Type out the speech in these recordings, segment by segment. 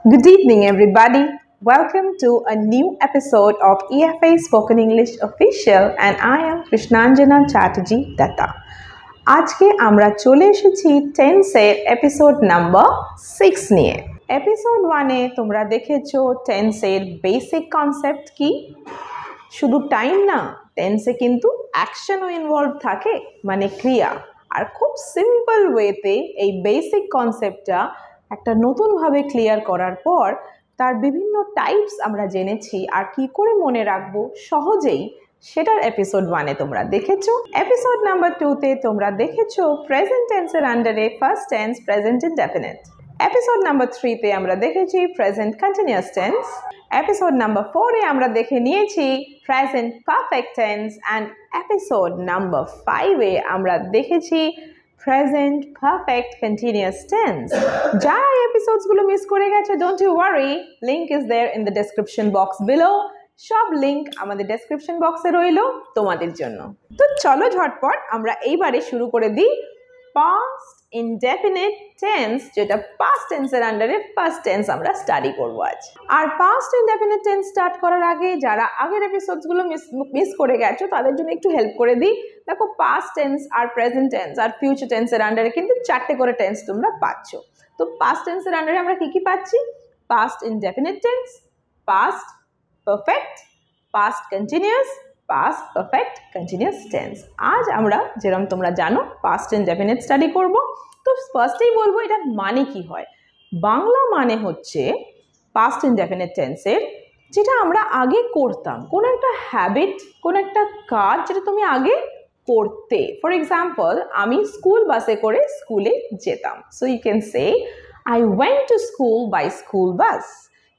Good evening, everybody. Welcome to a new episode of EFA Spoken English Official, and I am Krishnanjana Chatterjee Datta. আজকে আমরা চলে এসেছি টেন্সের episode number 6 নিয়ে। Episode 1-এ তোমরা দেখেছো টেন্সের বেসিক কনসেপ্ট কি। শুধু টাইম না, টেন্সে কিন্তু অ্যাকশনও ইনভলভ থাকে, মানে ক্রিয়া। আর খুব সিম্পল ওয়েতে এই বেসিক কনসেপ্টটা একটা নতুনভাবে ক্লিয়ার করার পর তার বিভিন্ন টাইপস আমরা জেনেছি আর কি করে মনে রাখবো সহজেই, সেটার এপিসোড 1-এ তোমরা দেখেছো। এপিসোড নাম্বার 2-তে তোমরা দেখেছো প্রেজেন্ট টেন্সের আন্ডারে first tense present indefinite. Episode number 3-তে আমরা দেখেছি present continuous tense. Episode number 4-এ আমরা দেখে নিয়েছি present perfect tense, and episode number 5-এ আমরা দেখেছি প্রেজেন্ট পারফেক্ট কন্টিনিউয়াস টেন্স। যারা এই এপিসোডসগুলো মিস করে গেছে, don't you worry, link is there in the description box below. সব লিংক আমাদের ডেসক্রিপশন বক্সে রইল তোমাদের জন্য। তো চলো ঝটপট আমরা এইবারে শুরু করে দিই পাস্ট ইনডেফিনিট টেন্স, যেটা পাস্ট টেন্সের আন্ডারে ফার্স্ট টেন্স আমরা স্টাডি করবো আজ। আর পাস্ট ইনডেফিনিট টেন্স স্টার্ট করার আগে যারা আগের এপিসোডসগুলো মিস করে গেছো তাদের জন্য একটু হেল্প করে দিই। দেখো, পাস্ট টেন্স আর প্রেজেন্ট টেন্স আর ফিউচার টেন্সের আন্ডারে কিন্তু 4টে করে টেন্স তোমরা পাচ্ছ। তো পাস্ট টেন্সের আন্ডারে আমরা কি কি পাচ্ছি? Past indefinite tense, past perfect, past continuous, past perfect continuous tense. আজ আমরা যেরকম তোমরা জানো পাস্ট ইনডেফিনিট স্টাডি করব। তো ফার্স্টেই বলবো এটার মানে কি হয়। বাংলা মানে হচ্ছে পাস্ট ইনডেফিনিট টেন্সের যেটা আমরা আগে করতাম, কোনো একটা হ্যাবিট, কোনো একটা কাজ যেটা তুমি আগে করতে। ফর এক্সাম্পল, আমি স্কুল বাসে করে স্কুলে যেতাম। So you can say I went to school by school bus.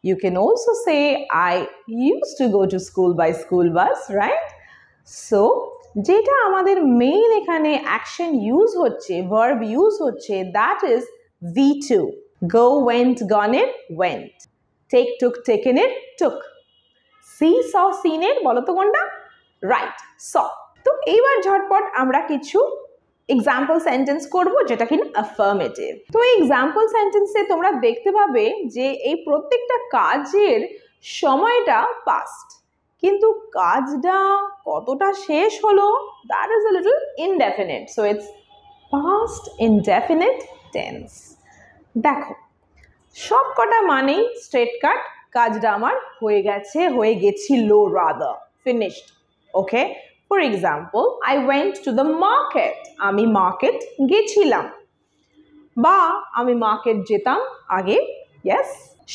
You can also say I used to go to school by school bus, right? So যেটা আমাদের মেইন এখানে অ্যাকশন ইউজ হচ্ছে, verb use হচ্ছে, that is V2. Go, went, gone এর went, take, took, taken এর took, see, saw, seen এর বলো তো কোনটা? Right, saw. তো এইবার ঝটপট আমরা কিছু এক্সাম্পল সেন্টেন্স করব যেটা কিনা অ্যাফার্মেটিভ। তো এই এক্সাম্পল সেন্টেন্সে তোমরা দেখতে পাবে যে এই প্রত্যেকটা কাজের সময়টা পাস্ট, কিন্তু কাজটা কতটা শেষ হলো that is a little indefinite. So it's past indefinite tense. দেখো, সব কটা মানেই স্ট্রেট কাট, কাজটা আমার হয়ে গেছে, হয়ে গেছিল, rather finished. Okay, for example, I went to the market, আমি মার্কেট গেছিলাম, বা আমি মার্কেট যেতাম আগে। Yes,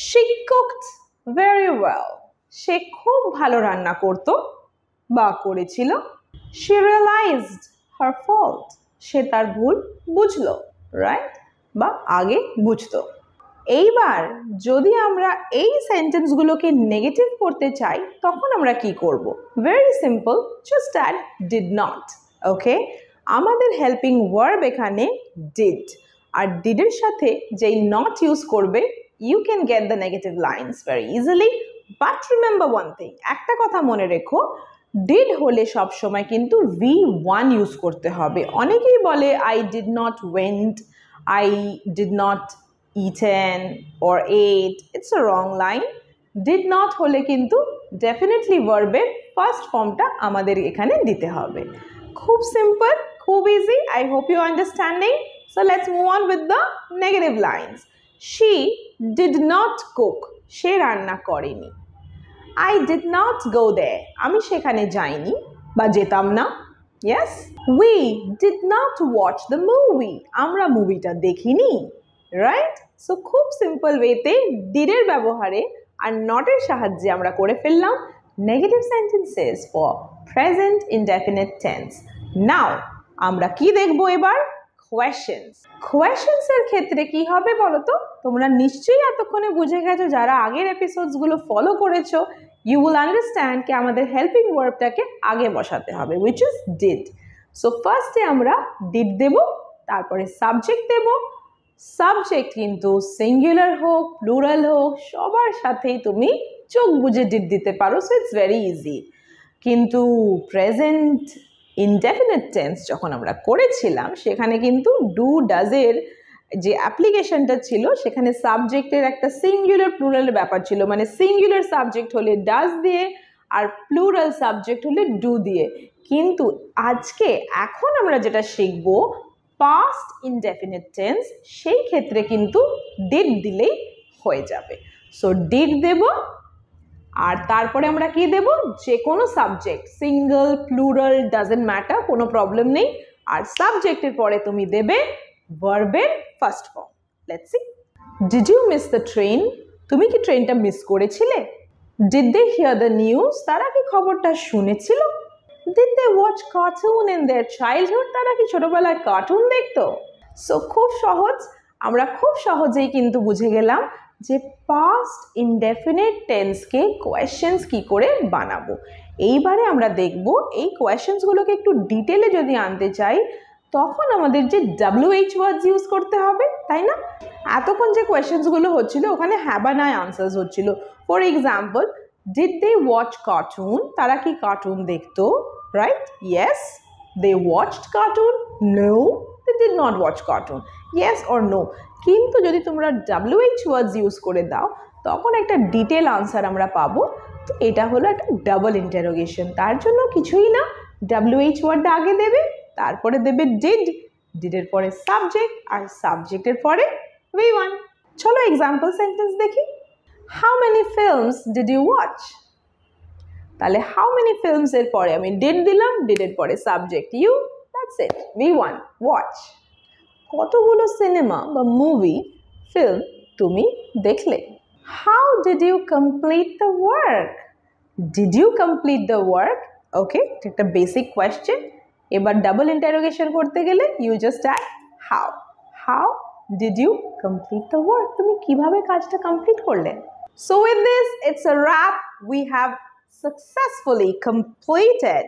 she cooked very well, সে খুব ভালো রান্না করতো বা করেছিল। শি রিয়েলাইজড হার ফল্ট, সে তার ভুল বুঝলো, রাইট, বা আগে বুঝতো। এইবার যদি আমরা এই সেন্টেন্সগুলোকে নেগেটিভ করতে চাই তখন আমরা কি করব? Very simple, just add did not. Okay, আমাদের হেল্পিং ভার্ব এখানে ডিড, আর ডিডের সাথে যেই নট ইউজ করবে you can get the negative lines very easily. But remember one thing, একটা কথা মনে রেখো, ডিড হলে সবসময় কিন্তু V1 ইউজ করতে হবে। অনেকেই বলে I did not went, I did not eaten or ate. It's a wrong line. Did not হলে কিন্তু definitely verb-এর ফার্স্ট ফর্মটা আমাদের এখানে দিতে হবে। খুব সিম্পল, খুব easy. I hope you are understanding. So let's move on with the negative lines. She did not cook, সে রান্না করেনি। I did not go there, আমি সেখানে যাইনি বা যেতাম না। Yes, we did not watch the movie, আমরা মুভিটা দেখিনি, রাইট? সো খুব সিম্পল ওয়েতে ডিডের ব্যবহারে আর নটের সাহায্যে আমরা করে ফেললাম negative sentences for present indefinite tense. Now আমরা কি দেখবো এবার? কোয়েশ্চেন্স। কোয়েশ্চেন্সের ক্ষেত্রে কি হবে বলো তো? তোমরা নিশ্চয়ই এতক্ষণে বুঝে গেছো, যারা আগের এপিসোডসগুলো ফলো করেছো, ইউ উইল আন্ডারস্ট্যান্ড কি আমাদের হেল্পিং ভার্বটাকে আগে বসাতে হবে, হুইচ ইজ ডিড। সো ফার্স্টে আমরা ডিড দেব, তারপরে সাবজেক্ট দেব। সাবজেক্ট কিন্তু সিঙ্গুলার হোক প্লুরাল হোক সবার সাথেই তুমি চোখ বুজে ডিড দিতে পারো। So it's very easy. কিন্তু প্রেজেন্ট ইনডেফিনিট টেন্স যখন আমরা করেছিলাম সেখানে কিন্তু ডু ডাজের যে অ্যাপ্লিকেশনটা ছিল সেখানে সাবজেক্টের একটা সিঙ্গুলার প্লুরাল ব্যাপার ছিল, মানে সিঙ্গুলার সাবজেক্ট হলে ডাজ দিয়ে আর প্লুরাল সাবজেক্ট হলে ডু দিয়ে। কিন্তু এখন আমরা যেটা শিখব পাস্ট ইনডেফিনিট টেন্স, সেই ক্ষেত্রে কিন্তু ডিড দিলেই হয়ে যাবে। সো ডিড দেব, আর তারপরে আমরা কি দেব, যে কোনো subject, single plural doesn't matter, কোনো প্রবলেম নেই। আর সাবজেক্টের পরে তুমি দেবে ভার্বের first form. Let's see. Did you miss the train? তুমি কি ট্রেনটা মিস করেছিলে? Did they hear the news? তারা কি খবরটা শুনেছিল? Did they watch cartoon in their childhood? তারা কি ছোটবেলায় কার্টুন দেখতো? সো খুব সহজ, আমরা খুব সহজেই কিন্তু বুঝে গেলাম যে পাস্ট ইনডেফিনিট টেন্সকে কোয়েশ্চেন্স কি করে বানাবো। এইবারে আমরা দেখব এই কোয়েশ্চেন্সগুলোকে একটু ডিটেলে যদি আনতে চাই তখন আমাদের যে WH ওয়ার্ডস ইউজ করতে হবে, তাই না? এতক্ষণ যে কোয়েশ্চেন্সগুলো হচ্ছিল ওখানে হ্যাঁ বা না আনসার্স হচ্ছিল। For example, did they watch cartoon? তারা কি কার্টুন দেখতো? Right, yes they watched cartoon. No, they did not watch cartoon. Yes or no. কিন্তু যদি তোমরা WH ওয়ার্ডস ইউজ করে দাও তখন একটা ডিটেল আনসার আমরা পাবো। তো এটা হলো একটা ডাবল ইন্টারোগেশন। তার জন্য কিছুই না, WH ওয়ার্ডটা আগে দেবে, তারপরে দেবে ডিড, ডিডের পরে সাবজেক্ট, আর সাবজেক্টের পরে V1। চলো এক্সাম্পল সেন্টেন্স দেখি। How many films did you watch? তাহলে হাউ মেনি ফিল্মস এর পরে আমি ডিড দিলাম, ডিডের পরে subject you, that's it, V1 watch. কতগুলো সিনেমা বা মুভি ফিল্ম তুমি দেখলে? How did you complete the work? Did you complete the work? Okay, একটা বেসিক কোয়েশ্চেন। এবার ডাবল ইন্টারোগেশন করতে গেলে you just add how. How did you complete the work? তুমি কিভাবে কাজটা কমপ্লিট করলে? So with this it's a wrap. We have successfully completed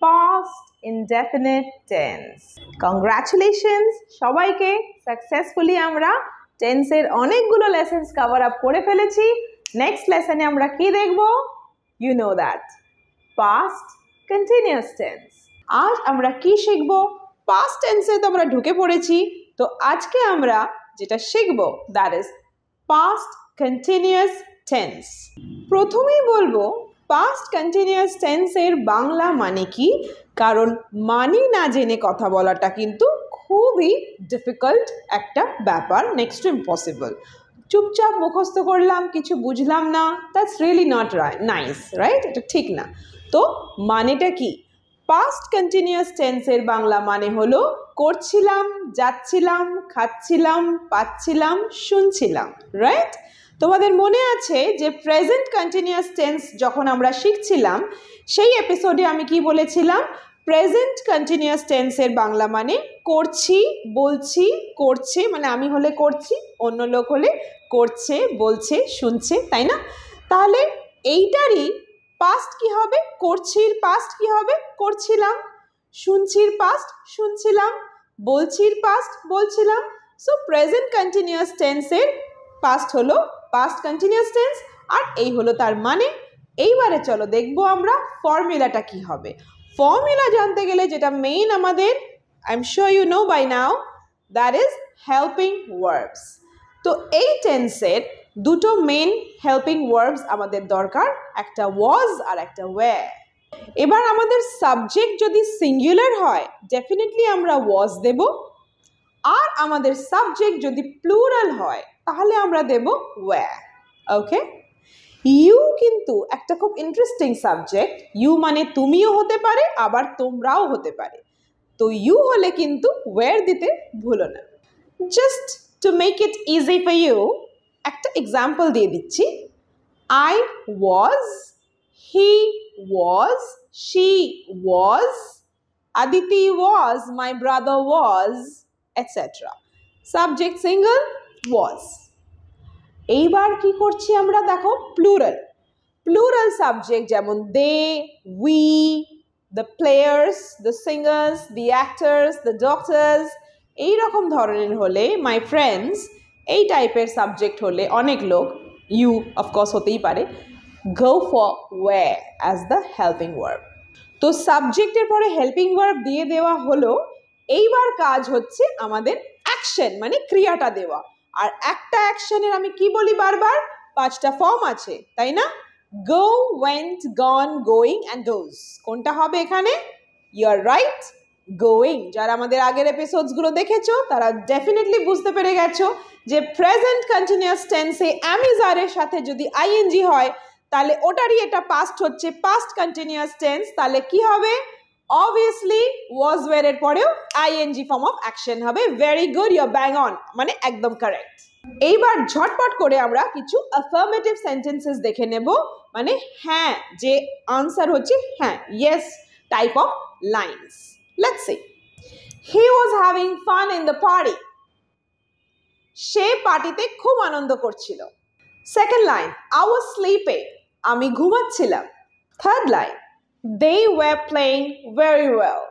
past indefinite tense. Congratulations সবাইকে, successfully আমরা টেন্সের অনেকগুলো লেসন্স কভার আপ করে ফেলেছি। নেক্সট লেসনে আমরা কি দেখব? You know that past continuous tense. আজ আমরা কি শিখব? পাস্ট টেন্সে তো আমরা ঢুকে পড়েছি, তো আজকে আমরা যেটা শিখব that is past continuous tense. প্রথমেই বলবো পাস্ট কন্টিনিউয়াস টেন্সের বাংলা মানে কি, কারণ মানে না জেনে কথা বলাটা কিন্তু খুবই ডিফিকাল্ট একটা ব্যাপার, নেক্সট টু ইম্পসিবল। চুপচাপ মুখস্থ করলাম, কিছু বুঝলাম না, that's really not nice, right? এটা ঠিক না। তো মানেটা কি? পাস্ট কন্টিনিউয়াস টেন্সের বাংলা মানে হলো করছিলাম, যাচ্ছিলাম, খাচ্ছিলাম, পাচ্ছিলাম, শুনছিলাম, রাইট? তোমাদের মনে আছে যে প্রেজেন্ট কন্টিনিউয়াস টেন্স যখন আমরা শিখছিলাম সেই এপিসোডে আমি কি বলেছিলাম? প্রেজেন্ট কন্টিনিউয়াস টেন্সের বাংলা মানে করছি, বলছি, করছে, মানে আমি হলে করছি, অন্য লোক হলে করছে, বলছে, শুনছে, তাই না? তাহলে এইটারই পাস্ট কি হবে? করছির পাস্ট কি হবে? করছিলাম। শুনছির পাস্ট শুনছিলাম। বলছির পাস্ট বলছিলাম। সো প্রেজেন্ট কন্টিনিউয়াস টেন্সের পাস্ট হলো পাস্ট কন্টিনিউয়াস টেন্স, আর এই হলো তার মানে। এইবারে চলো দেখবো আমরা ফর্মুলাটা কি হবে। ফর্মুলা জানতে গেলে যেটা মেইন আমাদের, I am sure you know by now, that is helping verbs. তো এই টেন্সের দুটো মেইন হেল্পিং ভার্বস আমাদের দরকার, একটা ওয়াজ আর একটা ওয়্যার। এবার আমাদের সাবজেক্ট যদি সিঙ্গুলার হয় ডেফিনেটলি আমরা ওয়াজ দেব, আর আমাদের সাবজেক্ট যদি প্লুরাল হয় তাহলে আমরা দেব ওয়্যার। ওকে, ইউ কিন্তু একটা খুব ইন্টারেস্টিং সাবজেক্ট। ইউ মানে তুমিও হতে পারে, আবার তোমরাও হতে পারে। তো ইউ হলে কিন্তু ওয়্যার দিতে ভুলো না। Just to make it easy for you একটা এক্সাম্পল দিয়ে দিচ্ছি। I was, he was, she was, Aditi was, my brother was, etcetera. Subject single, was. এইবার কি করছি আমরা? দেখো প্লুরাল। প্লুরাল সাবজেক্ট যেমন they, we, the players, the singers, the actors, the doctors, এইরকম ধরনের হলে, মাই ফ্রেন্ডস, এই টাইপের সাবজেক্ট হলে অনেক লোক, ইউ অফকোর্স হতেই পারে, go for were as the helping verb. তো সাবজেক্টের পরে হেল্পিং ভার্ব দিয়ে দেওয়া হলো। এইবার কাজ হচ্ছে আমাদের অ্যাকশন মানে ক্রিয়াটা দেওয়া। আর একটা অ্যাকশনের আমি কি বলি বারবার, 5টা ফর্ম আছে, তাই না? Go, went, gone, going and goes. কোনটা হবে এখানে? You are right, going. যারা আমাদের আগের এপিসোডসগুলো দেখেছো তারা ডেফিনেটলি বুঝতে পেরে গেছো যে প্রেজেন্ট কন্টিনিউয়াস টেন্সে am is are এর সাথে যদি আইএনজি হয় তাহলে ওটারই এটা পাস্ট হচ্ছে পাস্ট কন্টিনিউয়াস টেন্স। তাহলে কি হবে? অবভিয়াসলি ওয়াজ ওয়্যার এর পরেও আইএনজি ফর্ম অফ অ্যাকশন হবে। Very good, you are bang on, মানে একদম কারেক্ট। এইবার ঝটপট করে আমরা কিছু অ্যাফার্মেটিভ সেন্টেন্সেস দেখে নেব, মানে হ্যাঁ যে আনসার হচ্ছে হ্যাঁ, yes type of lines. Let's see. He was having fun in the party. সে পার্টিতে খুব আনন্দ করছিল। Second line, I was sleeping. আমি ঘুমাচ্ছিলাম। Third line, they were playing very well.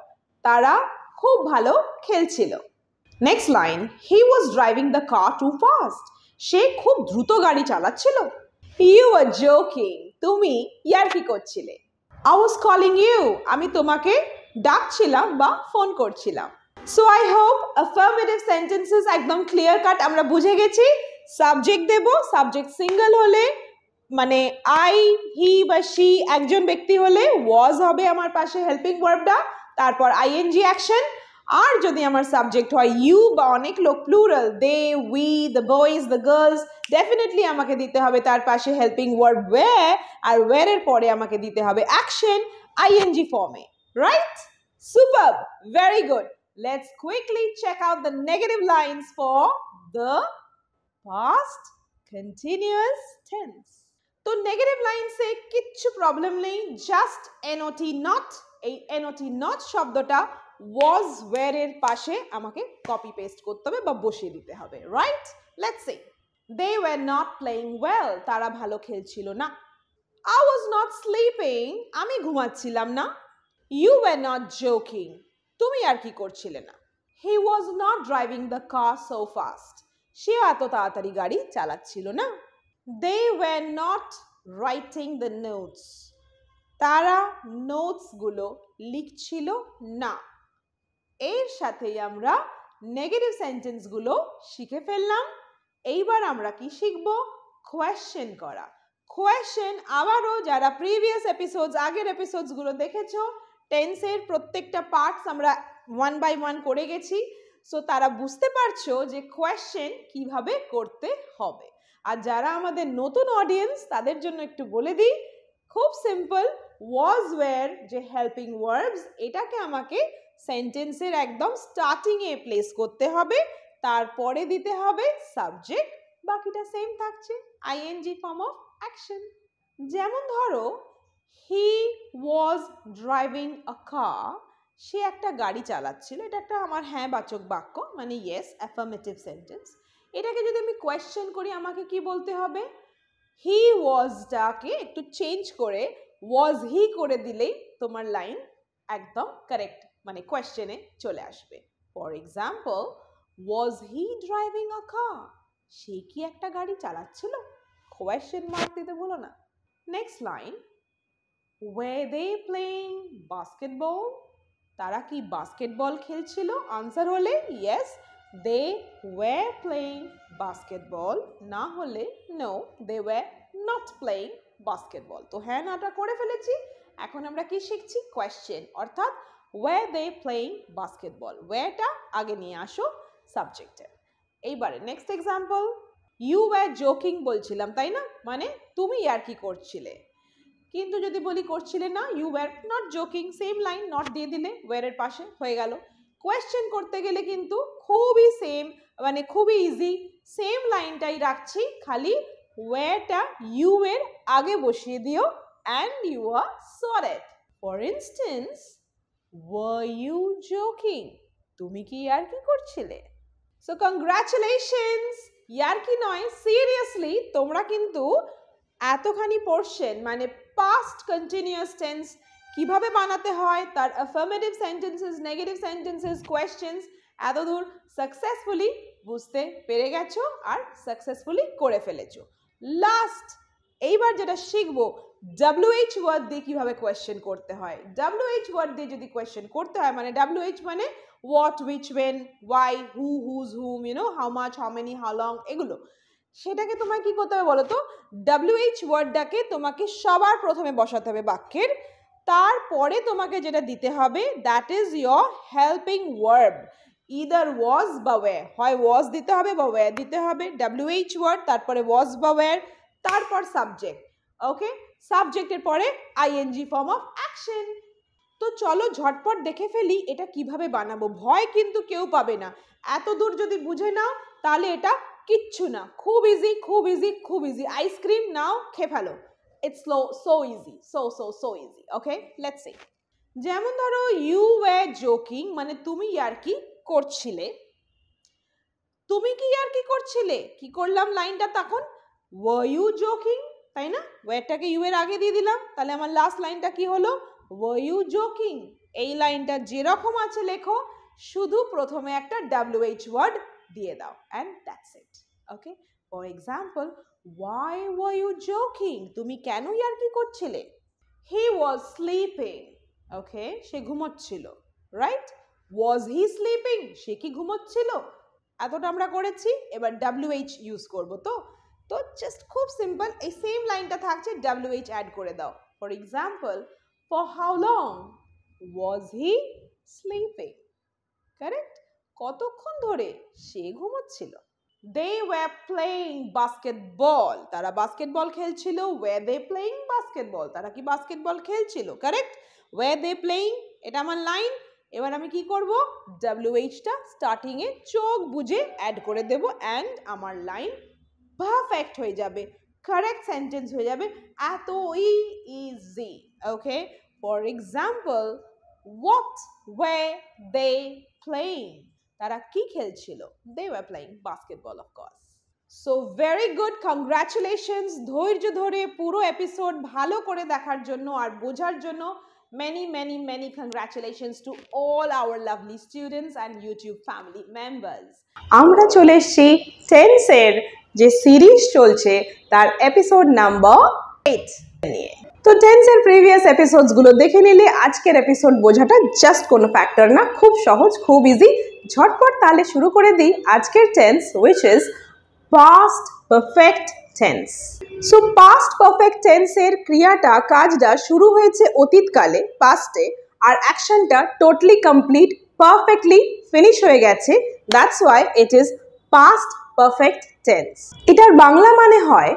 তারা খুব ভালো খেলছিল। Next line, he was driving the car too fast. সে খুব দ্রুত গাড়ি চালাচ্ছিল। You are joking. তুমি ইয়ার্কি করছিলে। I was calling you. আমি তোমাকে ডাকছিলাম বা ফোন করছিলাম। So I hope affirmative sentences একদম ক্লিয়ার কাট আমরা বুঝে গেছি। সাবজেক্ট দেব, সাবজেক্ট সিঙ্গেল হলে মানে আই, হি বা শি একজন ব্যক্তি হলে ওয়াজ হবে আমার পাশে হেল্পিং ভার্বটা, তারপর আইএনজি অ্যাকশন। আর যদি আমার সাবজেক্ট হয় ইউ বা অনেক লোক plural, they, we, the boys, the girls, definitely আমাকে দিতে হবে তার পাশে হেল্পিং ভার্ব ওয়্যার, আর ওয়্যার এর পরে আমাকে দিতে হবে অ্যাকশন আইএনজি ফর্মে। Right? Superb, very good. Let's quickly check out the negative lines for the past continuous tense. তো নেগেটিভ লাইনসে কিচ্ছু প্রবলেম নেই, জাস্ট এনওটি নট। এই এনওটি নট শব্দটা ওয়াজ ওয়্যার এর পাশে আমাকে কপি পেস্ট করতে হবে বা বসিয়ে দিতে হবে। Right? Let's see. They were not playing well. তারা ভালো খেলছিল না। I was not sleeping. আমি ঘুমাচ্ছিলাম না। You were not joking. তুমি আর কি করছিলে না। He was not driving the car so fast. সে এত তাড়াতাড়ি গাড়ি চালাচ্ছিল না। They were not writing the notes. তারা নোটসগুলো লিখছিল না। এর সাথেই আমরা নেগেটিভ সেন্টেন্সগুলো শিখে ফেললাম। এইবার আমরা কি শিখব? কোয়েশ্চেন করা। কোয়েশ্চেন আবারও যারা প্রিভিয়াস এপিসোডস, আগের এপিসোডসগুলো দেখেছো, টেন্সের প্রত্যেকটা পার্টস আমরা 1 by 1 করে গেছি। সো তারা বুঝতে পারছো যে কোয়েশ্চেন কিভাবে করতে হবে। আর যারা আমাদের নতুন অডিয়েন্স তাদের জন্য একটু বলে দিই, খুব সিম্পল। ওয়াজ ওয়্যার যে হেল্পিং ভার্বস, এটাকে আমাকে সেন্টেন্সের একদম স্টার্টিংয়ে প্লেস করতে হবে, তারপরে দিতে হবে সাবজেক্ট, বাকিটা সেম থাকছে আইএনজি ফর্ম অফ অ্যাকশন। যেমন ধরো, হি ওয়াজ ড্রাইভিং আ কার। সে একটা গাড়ি চালাচ্ছিল। এটা একটা আমার হ্যাঁ বাচক বাক্য, মানে ইয়েস অ্যাফার্মেটিভ সেন্টেন্স। এটাকে যদি আমি কোয়েশ্চেন করি আমাকে কি বলতে হবে? হি ওয়াজটাকে একটু চেঞ্জ করে ওয়াজ হি করে দিলেই তোমার লাইন একদম কারেক্ট, মানে কোয়েশ্চেনে চলে আসবে। For example, was he driving a car? সে কি একটা গাড়ি চালাচ্ছিল? কোয়েশ্চেন মার্ক দিতে ভুলো না। Next line, were they playing basketball? তারা কি বাস্কেটবল খেলছিল? আনসার হলে yes, they were playing basketball. না হলে no, they were not playing basketball. তো হ্যাঁ নাটা করে ফেলেছি। এখন আমরা কি শিখছি? কোয়েশ্চেন, অর্থাৎ ওয়্যার দে প্লেইং বাস্কেটবল। ওয়্যারটা আগে নিয়ে আসো সাবজেক্টের। এইবারে next example, you were joking বলছিলাম, তাই না? মানে তুমি ইয়ার্কি করছিলে। কিন্তু যদি বলি করছিলে না, you were not joking, same line, not দিয়ে দিলে ওয়্যারের পাশে হয়ে গেল। কোয়েশ্চেন করতে গেলে কিন্তু খুবই সেম, মানে খুবই ইজি, সেম লাইনটাই রাখছি, খালি ওয়্যারটা ইউ এর আগে বসিয়ে দিও and you are sorted. For instance, were you joking? তুমি কি ইয়ার্কি করছিলে? সো কংগ্রাচুলেশনস, ইয়ার্কি নয়, সিরিয়াসলি তোমরা কিন্তু এতখানি পোর্শন মানে পাস্ট কন্টিনিউয়াস টেন্স কিভাবে বানাতে হয়, তার affirmative sentences, negative sentences, questions এতদূর সাকসেসফুলি বুঝতে পেরে গেছো আর সাকসেসফুলি করে ফেলেছো। লাস্ট এইবার যেটা শিখবো WH ওয়ার্ড দিয়ে কিভাবে কোয়েশ্চেন করতে হয়। WH ওয়ার্ড দিয়ে যদি কোয়েশ্চেন করতে হয় মানে WH মানে what, which, when, why, who, whose, whom, you know, how much, how many, how long, এগুলো সেটাকে তোমায় কি করতে হবে বলো তো, WH ওয়ার্ডটাকে তোমাকে সবার প্রথমে বসাতে হবে বাক্যের, তারপরে তোমাকে যেটা দিতে হবে that is your helping verb, either was বা ওয়্যার, হয় ওয়াজ দিতে হবে বা ওয়্যার দিতে হবে, WH ওয়ার্ড তারপরে ওয়াজ বা ওয়্যার, তারপর সাবজেক্ট, ওকে, সাবজেক্টের পরে ING ফর্ম অফ অ্যাকশন। তো চলো ঝটপট দেখে ফেলি এটা কিভাবে বানাবো, ভয় কিন্তু কেউ পাবে না, এত দূর যদি বুঝে নাও তাহলে এটা কিচ্ছু না, খুব ইজি খুব ইজি খুব ইজি, আইসক্রিম নাও খেয়ে ফেলো, it's so easy, so easy, okay let's see. যেমন ধরো ইউ ওয়্যার জোকিং মানে তুমি ইয়ার্কি করছিলে, তুমি কি ইয়ার্কি করছিলে, কি করলাম লাইনটা তখন, ওয়ার ইউ জোকিং, তাই না, ওয়্যারটাকে ইউ এর আগে দিয়ে দিলাম, তাহলে আমার লাস্ট লাইনটা কি হলো, ওয়ার ইউ জোকিং। এই লাইনটা যেরকম আছে লেখো, শুধু প্রথমে একটা WH ওয়ার্ড দিয়ে দাও and that's it, okay. For example, why were you joking, তুমি কেন ইয়ার্কি করছিলে, হি ওয়াজ স্লিপিং, ওকে, সে ঘুমোচ্ছিল, রাইট, ওয়াজ হি স্লিপিং, সে কি ঘুমোচ্ছিল, এতটা আমরা করেছি, এবার WH ইউজ করবো, তো জাস্ট খুব সিম্পল, এই সেম লাইনটা থাকছে WH অ্যাড করে দাও। For example, for how long was he sleeping, correct, কতক্ষণ ধরে সে ঘুমোচ্ছিল। দে ওয়্যার প্লেইং বাস্কেটবল, তারা বাস্কেটবল খেলছিল, ওয়্যার দে প্লেইং বাস্কেটবল, তারা কি বাস্কেটবল খেলছিল, কারেক্ট, ওয়্যার দে প্লেইং, এটা আমার লাইন। এবার আমি কি করব, WHটা স্টার্টিংয়ে চোখ বুঝে অ্যাড করে দেব অ্যান্ড আমার লাইন পারফেক্ট হয়ে যাবে, কারেক্ট সেন্টেন্স হয়ে যাবে, এতই easy, okay. For example, what were they playing, তারা কি খেলছিল, they were playing basketball of course. So very good, congratulations, ধৈর্য ধরে পুরো এপিসোড ভালো করে দেখার জন্য আর বোঝার জন্য many congratulations to all our lovely students and YouTube family members. আমরা চলে এসেছি টেন্সের যে সিরিজ চলছে তার এপিসোড নাম্বার 8 নিয়ে। তো টেন্সের প্রিভিয়াস এপিসোডসগুলো দেখে নিলে আজকের এপিসোড বোঝাটা জাস্ট কোনো ফ্যাক্টর না, খুব সহজ খুব ইজি। ঝটপট তাহলে শুরু করে দিই আজকের tense, which is past perfect tense. So past perfect টেন্সের ক্রিয়াটা কাজটা শুরু হয়েছে অতীতকালে পাস্টে, আর অ্যাকশনটা টোটালি কমপ্লিট পারফেক্টলি ফিনিশ হয়ে গেছে, that's why it is past perfect tense. এটার বাংলা মানে হয়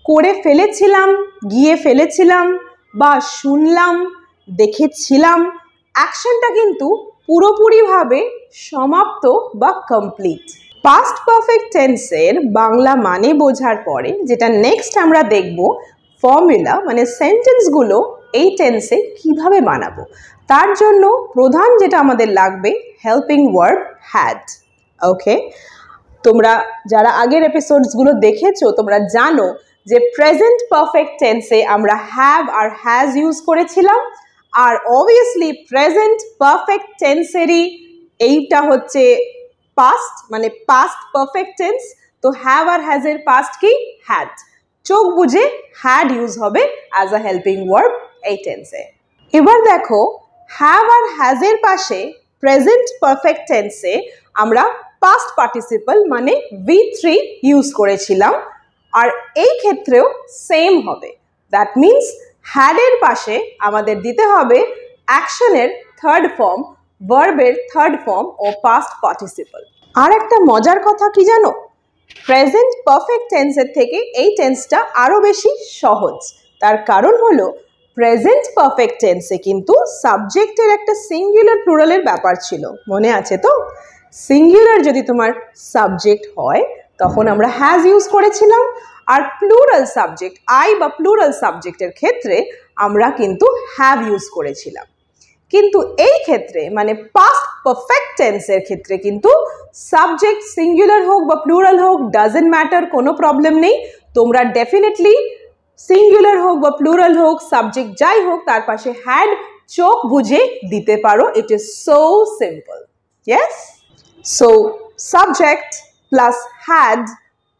করে ফেলেছিলাম, গিয়ে ফেলেছিলাম, বা শুনলাম, দেখেছিলাম, অ্যাকশনটা কিন্তু পুরোপুরিভাবে সমাপ্ত বা কমপ্লিট। পাস্ট পারফেক্ট টেন্সের বাংলা মানে বোঝার পরে যেটা নেক্সট আমরা দেখব, ফর্মুলা মানে সেন্টেন্সগুলো এই টেন্সে কিভাবে বানাবো, তার জন্য প্রধান যেটা আমাদের লাগবে হেল্পিং ভার্ব হ্যাড, ওকে। তোমরা যারা আগের এপিসোডসগুলো দেখেছো তোমরা জানো যে প্রেজেন্ট পারফেক্ট টেন্সে আমরা হ্যাভ আর হ্যাজ ইউজ করেছিলাম, আর অবভিয়াসলি প্রেজেন্ট পারফেক্ট টেন্সেরই এইটা হচ্ছে পাস্ট মানে পাস্ট পারফেক্ট টেন্স, তো হ্যাভ আর হ্যাজের পাস্ট কি হ্যাড, চোখ বুঝে হ্যাড ইউজ হবে অ্যাজ আ হেল্পিং ভার্ব এই টেন্সে। এবার দেখো হ্যাভ আর হ্যাজের পাশে প্রেজেন্ট পারফেক্ট টেন্সে আমরা পাস্ট পার্টিসিপল মানে V3 ইউজ করেছিলাম, আর এই ক্ষেত্রেও সেম হবে, দ্যাট মিনস হ্যাডের পাশে আমাদের দিতে হবে অ্যাকশনের থার্ড ফর্ম, ভার্বের থার্ড ফর্ম ও পাস্ট পার্টিসিপল। আর একটা মজার কথা কি জানো, প্রেজেন্ট পারফেক্ট টেন্সের থেকে এই টেন্সটা আরো বেশি সহজ, তার কারণ হলো প্রেজেন্ট পারফেক্ট টেন্সে কিন্তু সাবজেক্টের একটা সিঙ্গুলার প্লুরালের ব্যাপার ছিল, মনে আছে তো, সিঙ্গুলার যদি তোমার সাবজেক্ট হয় তখন আমরা হ্যাজ ইউজ করেছিলাম, আর প্লুরাল সাবজেক্ট আই বা প্লুরাল সাবজেক্টের ক্ষেত্রে আমরা কিন্তু হ্যাভ ইউজ করেছিলাম। কিন্তু এই ক্ষেত্রে মানে পাস্ট পারফেক্ট টেন্সের ক্ষেত্রে কিন্তু সাবজেক্ট সিঙ্গুলার হোক বা প্লুরাল হোক ডাজেন্ট ম্যাটার, কোনো প্রবলেম নেই, তোমরা ডেফিনেটলি সিঙ্গুলার হোক বা প্লুরাল হোক সাবজেক্ট যাই হোক তার পাশে হ্যাড চোখ বুঝে দিতে পারো, it is so simple. Yes, so subject plus had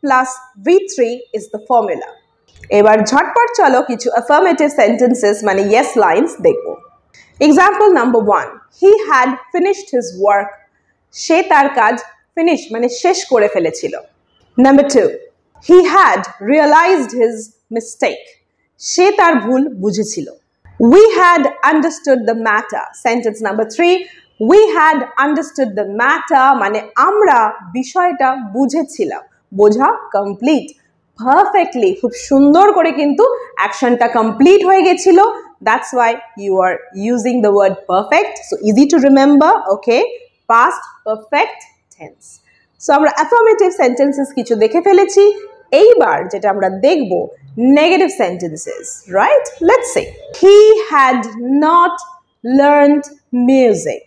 plus V3 is the formula. এবার ঝটপট চলো কিছু affirmative sentences মানে yes lines দেখবো। Example number 1, he had finished his work. সে তার কাজ finish মানে শেষ করে ফেলেছিল। Number 2, he had realized his mistake. সে তার ভুল বুঝেছিল। We had understood the matter. Sentence number 3, we had understood the matter মানে আমরা বিষয়টা বুঝেছিলাম। বোঝা complete perfectly, খুব সুন্দর করে কিন্তু অ্যাকশনটা কমপ্লিট হয়ে গেছিল। That's why you are using the word perfect. So easy to remember, okay? Past perfect tense. So আমরা affirmative sentences কিছু দেখে ফেলেছি। এইবার যেটা আমরা দেখব negative sentences, right? Let's say he had not learned music.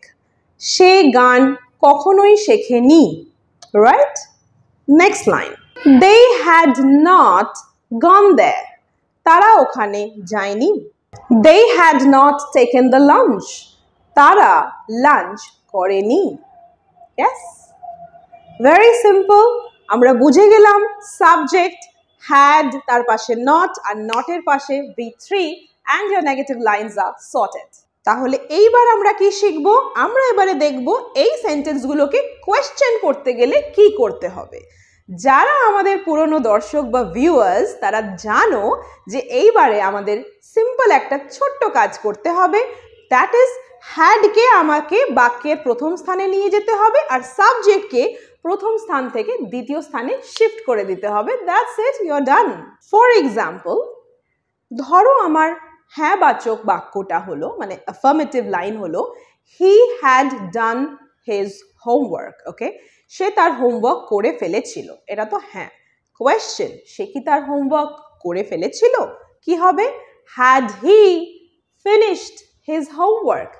সে গান কখনোই শেখেনি, right? Next line, they had not gone there. তারা ওখানে যায়নি। They had not taken the lunch. তারা লাঞ্চ করেনি। Yes? Very simple. আমরা বুঝে গেলাম subject had তার পাশে not আর not এর পাশে V3 and your negative lines are sorted. তাহলে এইবার আমরা কি শিখব? আমরা এবারে দেখব এই সেন্টেন্সগুলোকে কোয়েশ্চেন করতে গেলে কি করতে হবে। যারা আমাদের পুরনো দর্শক বা ভিউয়ার্স তারা জানো যে এইবারে আমাদের সিম্পল একটা ছোট্ট কাজ করতে হবে, দ্যাট ইজ হ্যাডকে আমাকে বাক্যের প্রথম স্থানে নিয়ে যেতে হবে আর সাবজেক্টকে প্রথম স্থান থেকে দ্বিতীয় স্থানে শিফট করে দিতে হবে। That's it, you are done. For example, ধরো আমার হ্যাঁ বাচক বাক্যটা হলো মানে অ্যাফার্মেটিভ লাইন হলো he had done his homework. Okay, সে তার হোমওয়ার্ক করে ফেলেছিল, এটা তো হ্যাঁ। কোয়েশ্চেন, সে কি তার হোমওয়ার্ক করে ফেলেছিল? কি হবে? Had he finished his homework.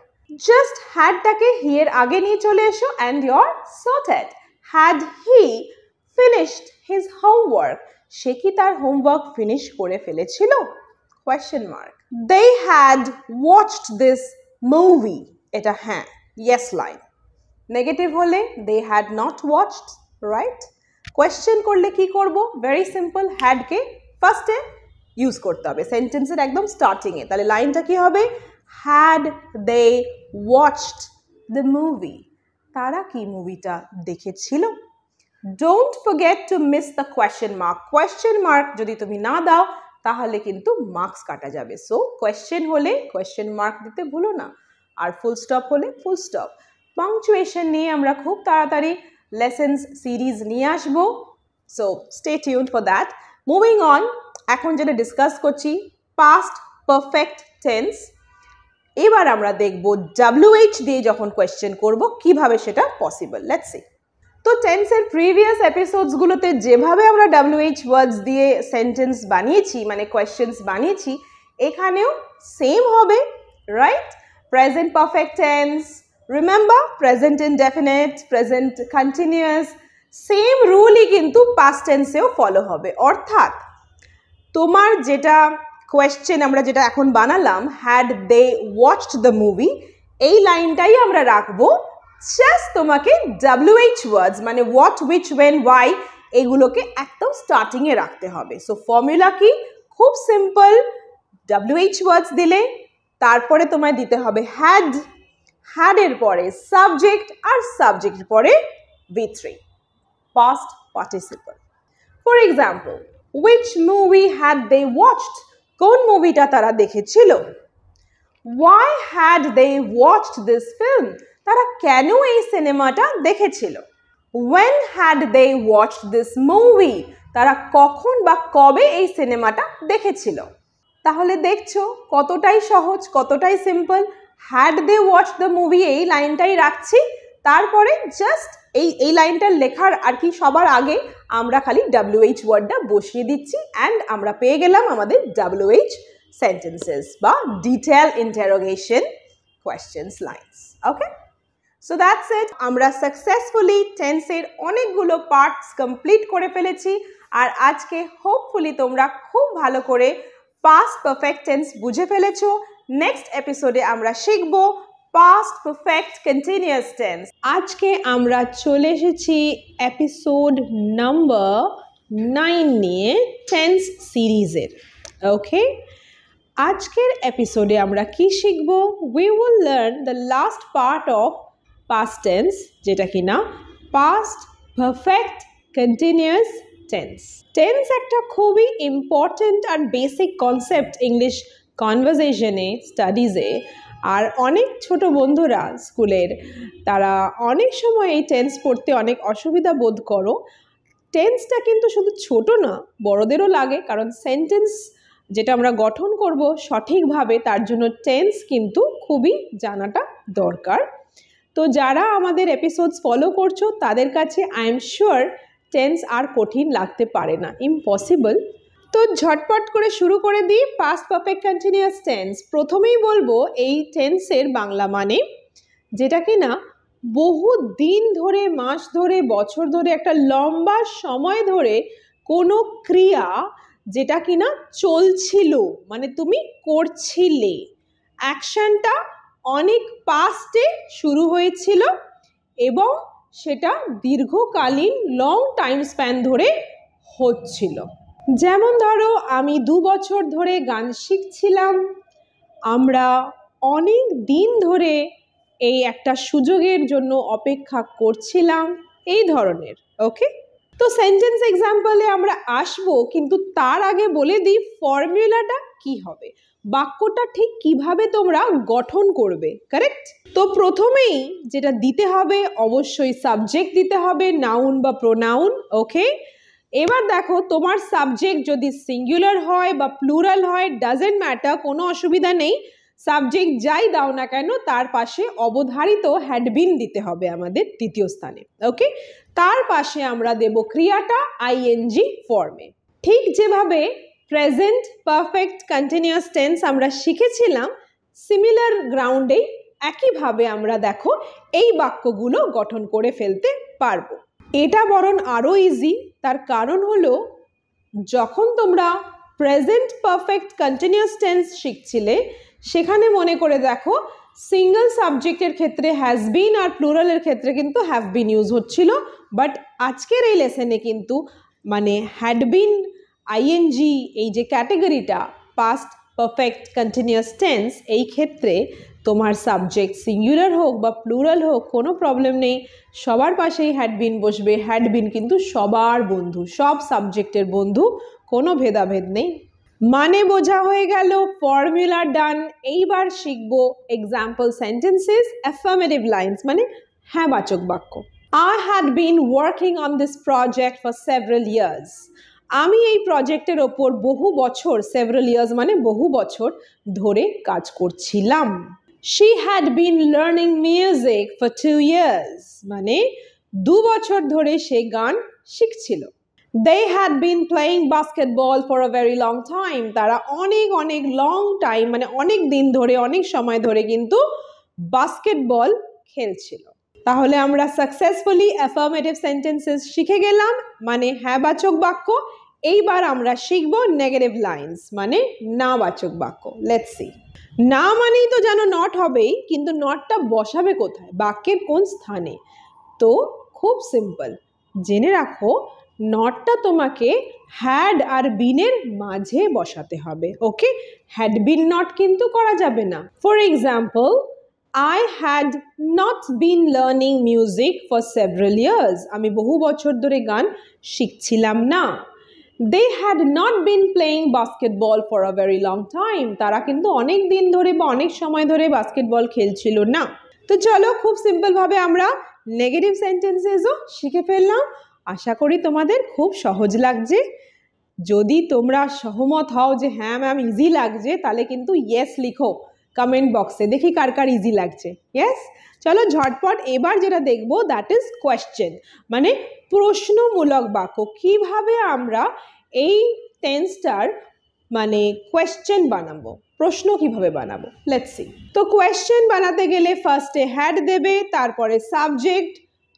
Just হ্যাডটাকে হি এর আগে নিয়ে চলে এসো and you are sorted. Had he finished his homework, সে কি তার হোমওয়ার্ক ফিনিশ করে ফেলেছিল? Question mark. They had watched this movie. এটা হ্যাঁ, yes line. Negative হলে they had not watched, right? Question করলে কি করব? Very simple, had K first A use করতে হবে সেন্টেন্সের একদম স্টার্টিং এ। তাহলে লাইনটা কি হবে? Had they watched the movie? তারা কি মুভিটা দেখেছিল? Don't forget to miss the question mark. Question mark যদি তুমি না দাও তাহলে কিন্তু মার্কস কাটা যাবে। সো কোয়েশ্চেন হলে কোয়েশ্চেন মার্ক দিতে ভুলো না, আর ফুল স্টপ হলে ফুল স্টপ। পাংচুয়েশন নিয়ে আমরা খুব তাড়াতাড়ি লেসেন্স সিরিজ নিয়ে আসবো, so stay tuned for that. Moving on, এখন যেটা ডিসকাস করছি পাস্ট পারফেক্ট টেন্স। এবার আমরা দেখব WH দিয়ে যখন কোয়েশ্চেন করব কিভাবে সেটা পসিবল। Let's see. তো টেন্সের প্রিভিয়াস এপিসোডসগুলোতে যেভাবে আমরা WH ওয়ার্ডস দিয়ে সেন্টেন্স বানিয়েছি মানে কোয়েশ্চেন্স বানিয়েছি, এখানেও সেম হবে, right? Present perfect tense, remember present indefinite, present continuous, same রুলই কিন্তু পাস্ট টেন্সেও ফলো হবে। অর্থাৎ তোমার যেটা কোয়েশ্চেন আমরা যেটা এখন বানালাম had they watched the movie, এই লাইনটাই আমরা রাখবো। জাস্ট তোমাকে WH ওয়ার্ডস মানে হোয়াট, হুইচ, ওয়েন, ওয়াই এগুলোকে একদম স্টার্টিংয়ে রাখতে হবে। সো ফর্মুলা কি? খুব সিম্পল। WH ওয়ার্ডস দিলে তারপরে তোমায় দিতে হবে হ্যাড, হ্যাডের পরে সাবজেক্ট আর সাবজেক্টের পরে V3, past participle. For example, which movie had they watched? কোন মুভিটা তারা দেখেছিল? Why had they watched this film? তারা কেন এই সিনেমাটা দেখেছিল? When had they watched this movie? তারা কখন বা কবে এই সিনেমাটা দেখেছিল? তাহলে দেখছো কতটাই সহজ, কতটাই simple. had they watched the movie এই লাইনটাই রাখছি, তারপরে জাস্ট এই লাইনটা লেখার আর কি সবার আগে আমরা খালি WH ওয়ার্ডটা বসিয়ে দিচ্ছি অ্যান্ড আমরা পেয়ে গেলাম আমাদের WH sentences বা detail interrogation questions lines. Okay? So that's it. আমরা successfully টেন্সের অনেকগুলো পার্টস কমপ্লিট করে ফেলেছি আর আজকে হোপফুলি তোমরা খুব ভালো করে পাস্ট পারফেক্ট টেন্স বুঝে ফেলেছো। নেক্সট এপিসোডে আমরা শিখব পাস্ট পারফেক্ট কন্টিনিউয়াস টেন্স। আজকে আমরা চলে এসেছি এপিসোড নাম্বার 9 নিয়ে টেন্স সিরিজের। ওকে, আজকের এপিসোডে আমরা কি শিখব? We will learn the last part of past tense, যেটা কিনা past perfect continuous tense. Tense একটা খুবই ইম্পর্ট্যান্ট আর বেসিক কনসেপ্ট ইংলিশ কনভারসেশনে, স্টাডিজে। আর অনেক ছোট বন্ধুরা স্কুলের, তারা অনেক সময় এই টেন্স পড়তে অনেক অসুবিধা বোধ করো। টেন্সটা কিন্তু শুধু ছোট না, বড়দেরও লাগে, কারণ সেন্টেন্স যেটা আমরা গঠন করব সঠিকভাবে, তার জন্য টেন্স কিন্তু খুবই জানাটা দরকার। তো যারা আমাদের এপিসোডস ফলো করছো তাদের কাছে আই এম শিওর টেন্স আর কঠিন লাগতে পারে না, ইম্পসিবল। তো ঝটপট করে শুরু করে দিই পাস্ট পারফেক্ট কন্টিনিউয়াস টেন্স। প্রথমেই বলবো এই টেন্সের বাংলা মানে, যেটা কিনা বহু দিন ধরে, মাস ধরে, বছর ধরে, একটা লম্বা সময় ধরে কোনো ক্রিয়া যেটা কিনা চলছিল, মানে তুমি করছিলে, অ্যাকশনটা অনেক পাস্টে শুরু হয়েছিল এবং সেটা দীর্ঘকালীন লং টাইম স্প্যান ধরে হচ্ছিল। যেমন ধরো, আমি 2 বছর ধরে গান শিখছিলাম, আমরা অনেক দিন ধরে এই একটা সুযোগের জন্য অপেক্ষা করছিলাম, এই ধরনের। ওকে, তো সেন্টেন্স এক্সাম্পলে আমরা আসবো, কিন্তু তার আগে বলে দিই ফর্মুলাটা কি হবে, বাক্যটা ঠিক কিভাবে তোমরা গঠন করবে। কারেক্ট? তো প্রথমেই যেটা দিতে হবে, অবশ্যই সাবজেক্ট দিতে হবে, নাউন বা প্রোনাউন। ওকে, এবার দেখো তোমার সাবজেক্ট যদি সিঙ্গুলার হয় বা প্লুরাল হয়, ডাজেন্ট ম্যাটার, কোনো অসুবিধা নেই। সাবজেক্ট যাই দাও না কেন, তার পাশে অবধারিত হ্যাড বিন দিতে হবে আমাদের দ্বিতীয় স্থানে। ওকে, তার পাশে আমরা দেব ক্রিয়াটা আইএনজি ফর্মে। ঠিক যেভাবে প্রেজেন্ট পারফেক্ট কন্টিনিউয়াস টেন্স আমরা শিখেছিলাম, সিমিলার গ্রাউন্ডে একইভাবে আমরা দেখো এই বাক্যগুলো গঠন করে ফেলতে পারবো। এটা বরং আরও ইজি, তার কারণ হলো যখন তোমরা প্রেজেন্ট পারফেক্ট কন্টিনিউয়াস টেন্স শিখছিলে, সেখানে মনে করে দেখো সিঙ্গল সাবজেক্টের ক্ষেত্রে হ্যাজ বিন আর প্লুরালের ক্ষেত্রে কিন্তু হ্যাভ বিন ইউজ হচ্ছিল, বাট আজকের এই লেসনে কিন্তু মানে হ্যাড বিন, আইএনজি, এই যে ক্যাটেগরিটা পাস্ট পারফেক্ট কন্টিনিউয়াস টেন্স, এই ক্ষেত্রে তোমার সাবজেক্ট সিঙ্গুলার হোক বা প্লুরাল হোক, কোনো প্রবলেম নেই, সবার পাশেই হ্যাড বিন বসবে। হ্যাড বিন কিন্তু সবার বন্ধু, সব সাবজেক্টের বন্ধু, কোনো ভেদাভেদ নেই। মানে বোঝা হয়ে গেল, ফর্মুলা ডান। এইবার শিখবো এক্সাম্পল সেন্টেন্সেস, অ্যাফার্মেটিভ লাইন্স মানে হ্যাঁ বাচক বাক্য। I had been working on this project for several years. আমি এই প্রজেক্টের ওপর বহু বছর, several years মানে বহু বছর ধরে কাজ করছিলাম। She had been learning music for 2 years. মানে 2 বছর ধরে সে গান শিখছিল। They had been playing basketball for a very long time. তারা অনেক অনেক লং টাইম মানে অনেক দিন ধরে, অনেক সময় ধরে কিন্তু বাস্কেটবল খেলছিল। তাহলে আমরা সাকসেসফুলি অ্যাফার্মেটিভ সেন্টেন্সেস শিখে গেলাম, মানে হ্যাঁ বাচক বাক্য। এইবার আমরা শিখব নেগেটিভ লাইন্স মানে না বাচক বাক্য। Let's see. না মানেই তো যেন নট হবেই, কিন্তু নটটা বসাবে কোথায়, বাক্যের কোন স্থানে? তো খুব সিম্পল, জেনে রাখো নটটা তোমাকে হ্যাড আর বিনের মাঝে বসাতে হবে। ওকে, হ্যাড বিন নট কিন্তু করা যাবে না। For example, I had not been learning music for several years. আমি বহু বছর ধরে গান শিখছিলাম না। They had not been playing basketball for a very long time. তারা কিন্তু অনেক দিন ধরে বা অনেক সময় ধরে বাস্কেটবল খেলছিল না। তো চলো, খুব সিম্পলভাবে আমরা নেগেটিভ সেন্টেন্সেসও শিখে ফেললাম। আশা করি তোমাদের খুব সহজ লাগছে। যদি তোমরা সহমত হও যে হ্যাঁ ম্যাম ইজি লাগছে, তাহলে কিন্তু ইয়েস লিখো কমেন্ট বক্সে, দেখি কার কার ইজি লাগছে। ইয়েস, চলো ঝটপট এবার যেটা দেখবো দ্যাট ইজ কোয়েশ্চেন, মানে প্রশ্নমূলক বাক্য। কিভাবে আমরা এই টেন্সটার মানে কোয়েশ্চেন বানাবো, প্রশ্ন কিভাবে বানাবো, লেটস সি। তো কোয়েশ্চেন বানাতে গেলে ফার্স্টে হ্যাড দেবে, তারপরে subject,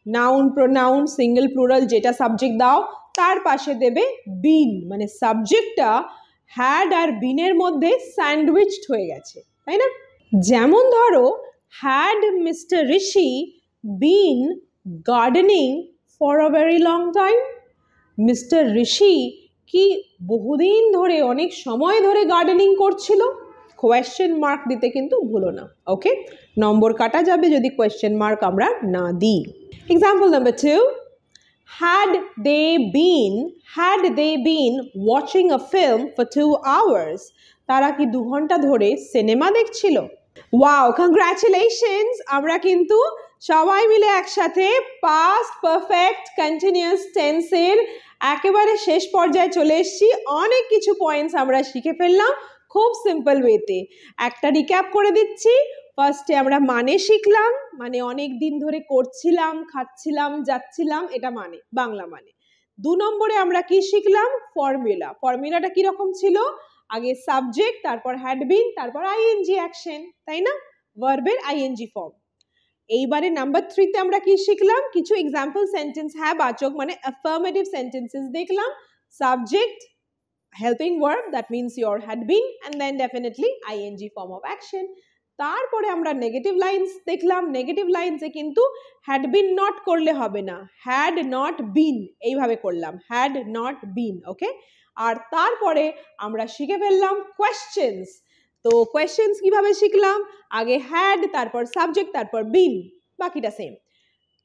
noun pronoun single plural যেটা সাবজেক্ট দাও, তার পাশে দেবে বিন, মানে সাবজেক্টটা হ্যাড আর বিনের মধ্যে স্যান্ডউইচড হয়ে গেছে, তাই না? যেমন ধরো, had mister Rishi been gardening for a very long time? Mister Rishi কি বহুদিন ধরে অনেক সময় ধরে গার্ডেনিং করছিল? কোয়েশ্চেন মার্ক দিতে কিন্তু ভুলো না, ওকে? নম্বর কাটা যাবে যদি কোয়েশ্চেন মার্ক আমরা না দিই। Example number 2, had they been watching a film for 2 hours, তারা কি 2 ঘন্টা ধরে সিনেমা দেখছিল? Wow, congratulations! আমরা কিন্তু সবাই মিলে একসাথে পাস্ট পারফেক্ট কন্টিনিউয়াস টেন্সের একেবারে শেষ পর্যায়ে চলে এসেছি। অনেক কিছু পয়েন্টস আমরা শিখে ফেললাম খুব সিম্পল ওয়েতে। একটা রিক্যাপ করে দিচ্ছি। ফার্স্টে আমরা মানে শিখলাম, মানে অনেক দিন ধরে করছিলাম, খাচ্ছিলাম, যাচ্ছিলাম, এটা মানে বাংলা মানে। 2 নম্বরে আমরা কি শিখলাম? ফর্মুলা। ফর্মুলাটা কিরকম ছিল? আগে সাবজেক্ট, তারপর হ্যাড বিন, তারপর আইএনজি অ্যাকশন, তাই না? ভার্বের আইএনজি ফর্ম। এইবারে নাম্বার 3 তে আমরা কি শিখলাম? কিছু এক্সাম্পল সেন্টেন্স, হ্যাঁ বাচক মানে অ্যাফার্মেটিভ সেন্টেন্সেস দেখলাম। Subject, helping verb, that means your had been, and then definitely ing form of action. তারপরে আমরা নেগেটিভ লাইন্স দেখলাম। নেগেটিভ লাইন্সে কিন্তু হ্যাড বিন নট করলে হবে না, হ্যাড নট বিন এইভাবে করলাম, হ্যাড নট বিন, ওকে? আর তারপরে আমরা শিখে ফেললাম কোয়েশ্চেন্স। তো কোয়েশ্চেন্স কিভাবে শিখলাম? আগে হ্যাড, তারপর সাবজেক্ট, তারপর বিন, বাকিটা সেম।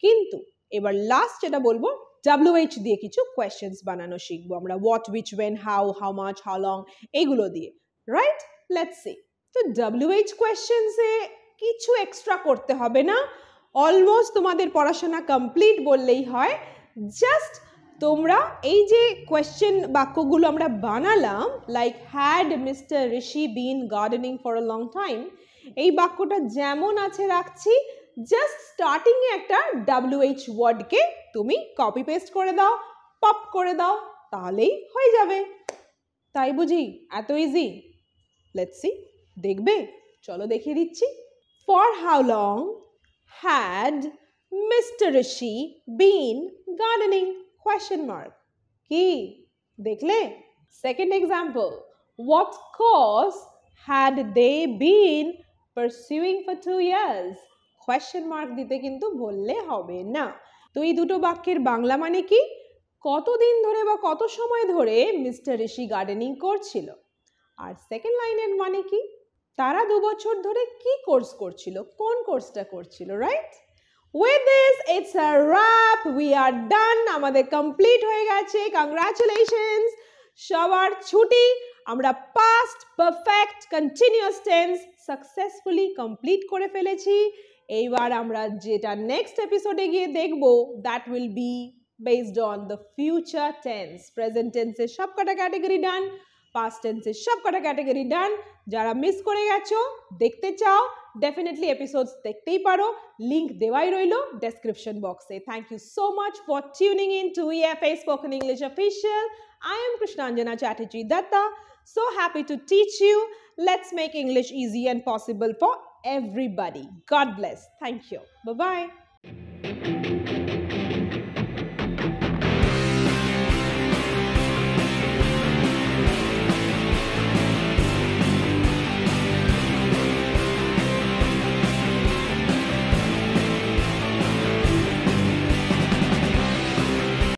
কিন্তু এবার লাস্ট যেটা বলবো, WH দিয়ে কিছু কোয়েশ্চেন্স বানানো শিখবো আমরা। What, which, when, how, how much, how long, এইগুলো দিয়ে, রাইট? Let's see. তো WH কোয়েশ্চেন্সে কিছু এক্সট্রা করতে হবে না, অলমোস্ট তোমাদের পড়াশোনা কমপ্লিট বললেই হয়। জাস্ট তোমরা এই যে কোয়েশ্চেন বাক্যগুলো আমরা বানালাম, like had mister Rishi been gardening for a long time, এই বাক্যটা যেমন আছে রাখছি, জাস্ট স্টার্টিংয়ে একটা WH ওয়ার্ডকে তুমি কপি পেস্ট করে দাও, পপ করে দাও, তাহলেই হয়ে যাবে। তাই বুঝি? এত ইজি? লেটস সি, দেখবে? চলো দেখিয়ে দিচ্ছি। For how long had mister Rishi been gardening? Question mark. কি দেখলে? Second example, what course had they been pursuing for 2 years? Question mark দিতে কিন্তু বললে হবে না। তো এই দুটো বাক্যের বাংলা মানে কি? কতদিন ধরে বা কত সময় ধরে মিস্টার ঋষি গার্ডেনিং করছিল? আর সেকেন্ড লাইনের মানে কি? তারা 2 বছর ধরে কি কোর্স করছিল, কোন কোর্সটা করছিল, right? With this, it's a wrap. We are done. আমাদের কমপ্লিট হয়ে গেছে। কংগ্রাচুলেশনস! সবার ছুটি। আমরা past perfect continuous tense successfully complete করে ফেলেছি। এইবার আমরা যেটা নেক্সট এপিসোডে গিয়ে দেখব, that will be based on the future tense. Present টেন্সের সবকটা ক্যাটাগরি ডান, পাস্ট টেন্সের সবকটা ক্যাটাগরি ডান। যারা মিস করে গেছো, দেখতে চাও, ডেফিনেটলি এপিসোডস দেখতেই পারো, লিংক দেওয়াই রইলো ডেসক্রিপশন বক্সে। Thank you so much for tuning in to EFA Spoken English Official. I am Krishnanjana Chatterjee Datta. So happy to teach you. Let's make English easy and possible for everybody. God bless. Thank you. Bye-bye.